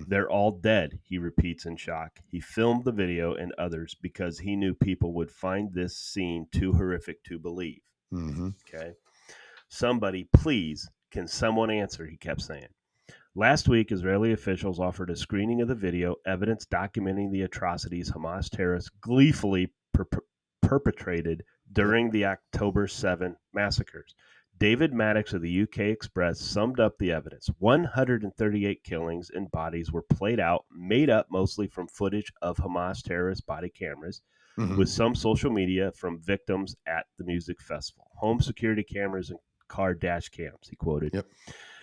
They're all dead, he repeats in shock. He filmed the video and others because he knew people would find this scene too horrific to believe. Okay. Somebody, please, can someone answer? He kept saying. Last week, Israeli officials offered a screening of the video, evidence documenting the atrocities Hamas terrorists gleefully perpetrated during the October 7 massacres. David Maddox of the UK Express summed up the evidence. 138 killings and bodies were played out, made up mostly from footage of Hamas terrorist body cameras, with some social media from victims at the music festival, home security cameras, and car dash cams, he quoted. Yep.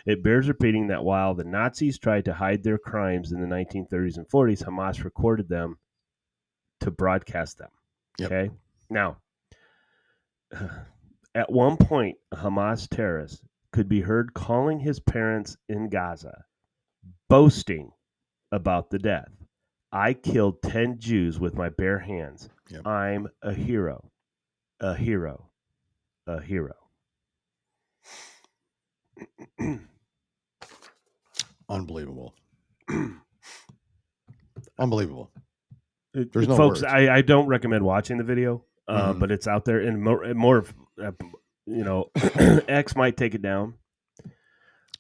It bears repeating that while the Nazis tried to hide their crimes in the 1930s and 40s, Hamas recorded them to broadcast them. Yep. Okay? Now, at one point, a Hamas terrorist could be heard calling his parents in Gaza, boasting about the death. I killed 10 Jews with my bare hands. Yep. I'm a hero. A hero. A hero. Unbelievable. Unbelievable. There's no folks, words. I don't recommend watching the video, but it's out there, and more X might take it down.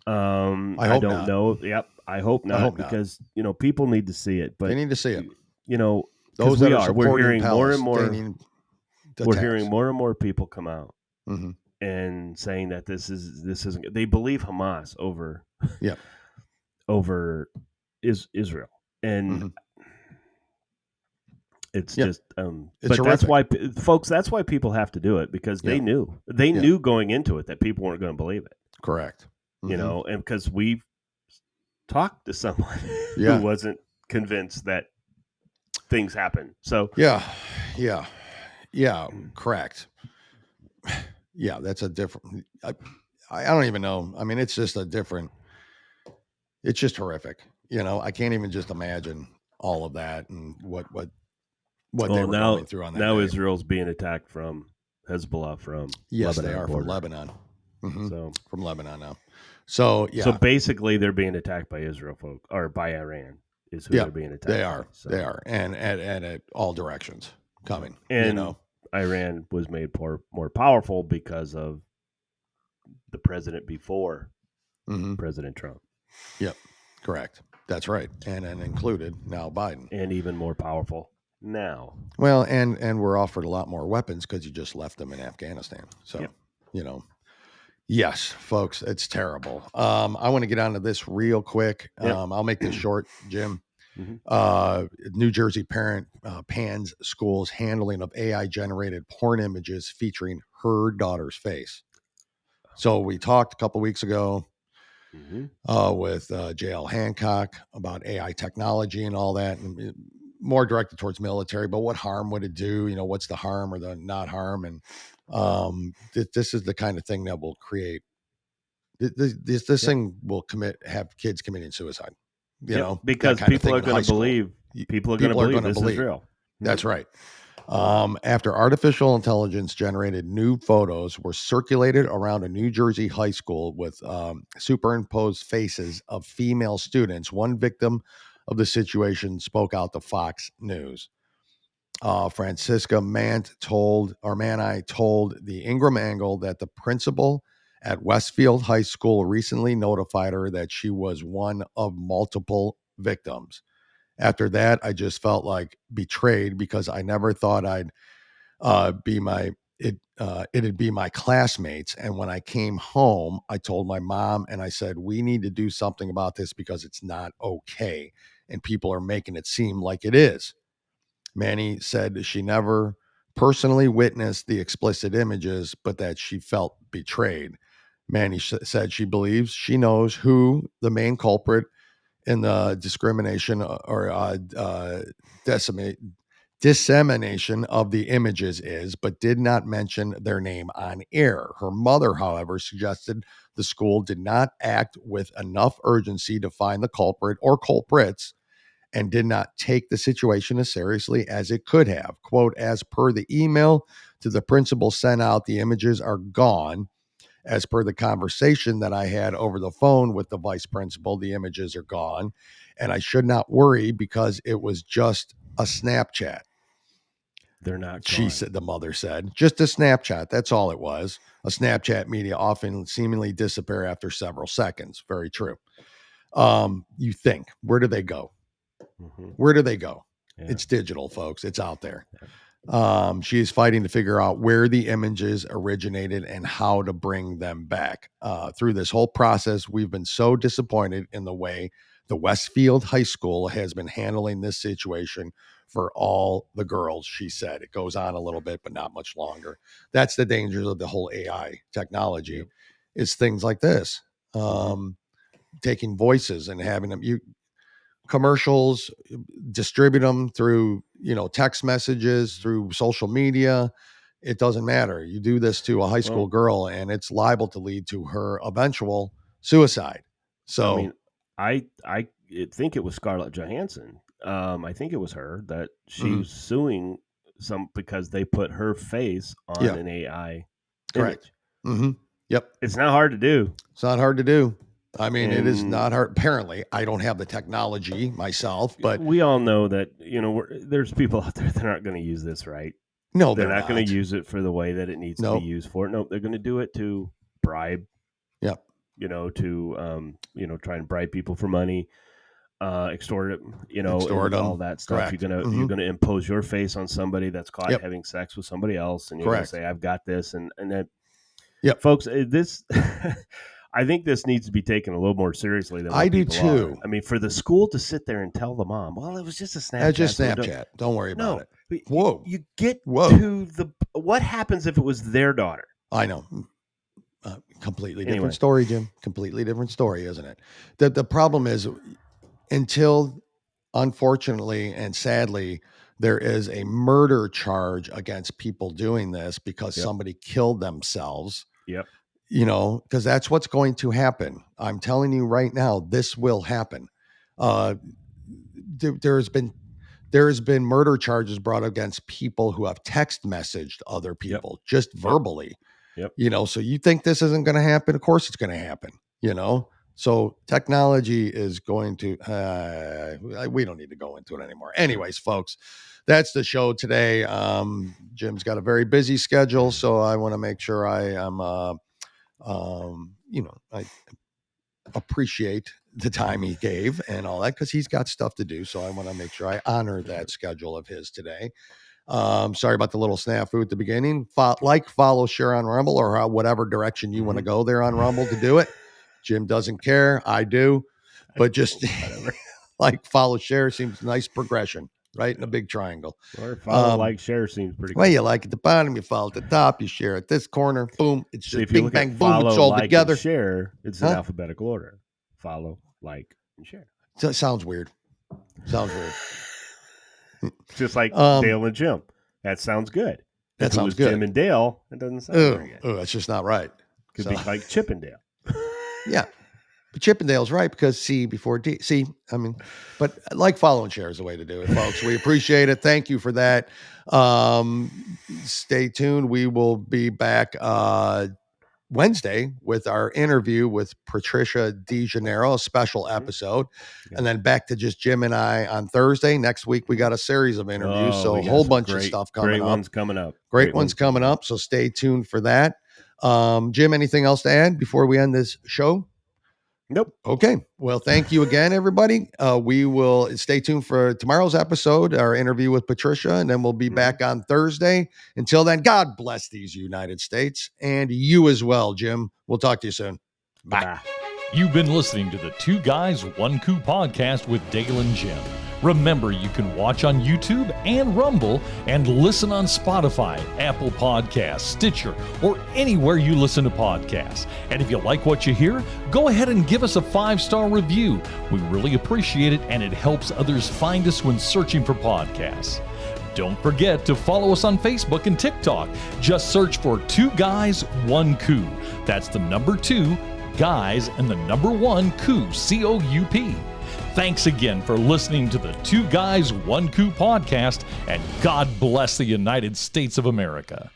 I don't know. Yep, I hope not, because people need to see it. But they need to see it. Those we're hearing more and more. We're hearing more and more people come out and saying that this isn't. They believe Hamas over Israel, and it's just. But horrific. that's why, folks. That's why people have to do it, because they knew knew going into it that people weren't going to believe it. Correct. And because we've talked to someone who wasn't convinced that things happen. So correct. Yeah, that's a different. I don't even know. I mean, it's just a different. It's just horrific. I can't even just imagine all of that and what they were going through on that. Now day. Israel's being attacked from Hezbollah from Lebanon they are border. From Lebanon. So from Lebanon now. So So basically, they're being attacked by Israel, folks, or by Iran. Is who they're being attacked. They are. By, so. They are, and at all directions coming. And Iran was made more powerful because of the president before President Trump. Yep, correct. That's right, and included now Biden, and even more powerful now. Well, and we're offered a lot more weapons because you just left them in Afghanistan. So yes, folks, it's terrible. I want to get onto this real quick. I'll make this short, Jim. New Jersey parent pans school's handling of AI-generated porn images featuring her daughter's face. So we talked a couple weeks ago with J.L. Hancock about AI technology and all that, and more directed towards military. But what harm would it do? What's the harm or the not harm? And this is the kind of thing that will create. This thing will have kids committing suicide. Because people are going to believe this is real. That's right. After artificial intelligence generated nude photos were circulated around a New Jersey high school with superimposed faces of female students, one victim of the situation spoke out to Fox News. Francisca Manti told the Ingram Angle that the principal at Westfield High School recently notified her that she was one of multiple victims. After that, I just felt like betrayed because I never thought it'd be my classmates. And when I came home, I told my mom and I said, we need to do something about this because it's not okay. And people are making it seem like it is. Manny said she never personally witnessed the explicit images, but that she felt betrayed. Manny said she believes she knows who the main culprit in the discrimination or dissemination of the images is, but did not mention their name on air. Her mother, however, suggested the school did not act with enough urgency to find the culprit or culprits and did not take the situation as seriously as it could have. Quote, as per the email to the principal sent out, the images are gone. As per the conversation that I had over the phone with the vice principal, the images are gone, and I should not worry because it was just a Snapchat. They're not gone. She said, the mother said, just a Snapchat. That's all it was. A Snapchat media often seemingly disappear after several seconds. Very true. You think, where do they go? Mm-hmm. Where do they go? Yeah. It's digital, folks. It's out there. She is fighting to figure out where the images originated and how to bring them back. Through this whole process, we've been so disappointed in the way the Westfield High School has been handling this situation for all the girls, she said. It goes on a little bit, but not much longer. That's the dangers of the whole AI technology, is things like this. Taking voices and having them, commercials, distribute them through, text messages, through social media. It doesn't matter. You do this to a high school girl and it's liable to lead to her eventual suicide. So, I mean, I think it was Scarlett Johansson. I think it was her that she was suing because they put her face on an AI correct. Yep. It's not hard to do. It's not hard to do. I mean, it is not hard. Apparently, I don't have the technology myself, but we all know that, there's people out there that aren't going to use this right. No, they're not going to use it for the way that it needs to be used for. No, they're going to do it to bribe. Yep. To try and bribe people for money, extort it, extort them. All that stuff. Correct. You're gonna impose your face on somebody that's caught having sex with somebody else, and you're gonna say, "I've got this," and then, folks, this. I think this needs to be taken a little more seriously than I do too. Are. I mean, for the school to sit there and tell the mom, "Well, it was just a Snapchat." That's just Snapchat. Don't worry about it. Whoa! You get to what happens if it was their daughter? I know. Completely different story, Jim. Completely different story, isn't it? The problem is, until, unfortunately and sadly, there is a murder charge against people doing this because somebody killed themselves. Yep. Because that's what's going to happen. I'm telling you right now, this will happen. There's been murder charges brought against people who have text messaged other people just verbally. Yep. So you think this isn't going to happen? Of course it's going to happen. So technology is going to, we don't need to go into it anymore. Anyways, folks, that's the show today. Jim's got a very busy schedule, so I want to make sure I am, I appreciate the time he gave and all that, because he's got stuff to do. So I want to make sure I honor that schedule of his today. Sorry about the little snafu at the beginning. Follow, share on Rumble, or whatever direction you want to go there on Rumble to do it. Jim doesn't care. I do. But just follow, share seems nice progression, right? In a big triangle. Or follow, share seems pretty good. Well, you like at the bottom, you follow at the top, you share at this corner. Boom. It's just bing, bang, boom. Follow, it's all together. And share. It's in alphabetical order. Follow, like, and share. So it sounds weird. Just like Dale and Jim. That sounds good. That sounds good. Jim and Dale, it doesn't sound very good. Oh, that's just not right. Could be like Chip and Dale. Yeah. But Chippendale's right, because C before D. See, I mean, but follow, and share is the way to do it, folks. We appreciate it. Thank you for that. Stay tuned. We will be back Wednesday with our interview with Patricia DeGennaro, a special episode, and then back to just Jim and I on Thursday. Next week, we got a series of interviews, so a whole bunch of stuff coming up. Great ones coming up. Great ones coming up, so stay tuned for that. Jim, anything else to add before we end this show? Nope. Okay. Well, thank you again, everybody. We will stay tuned for tomorrow's episode, our interview with Patricia, and then we'll be back on Thursday. Until then, God bless these United States, and you as well, Jim. We'll talk to you soon. Bye. You've been listening to the Two Guys, One Coup podcast with Dale and Jim. Remember, you can watch on YouTube and Rumble and listen on Spotify, Apple Podcasts, Stitcher, or anywhere you listen to podcasts. And if you like what you hear, go ahead and give us a 5-star review. We really appreciate it, and it helps others find us when searching for podcasts. Don't forget to follow us on Facebook and TikTok. Just search for Two Guys, One Coup. That's the number 2, guys, and the number 1, Coup, C-O-U-P. Thanks again for listening to the Two Guys, One Coup podcast, and God bless the United States of America.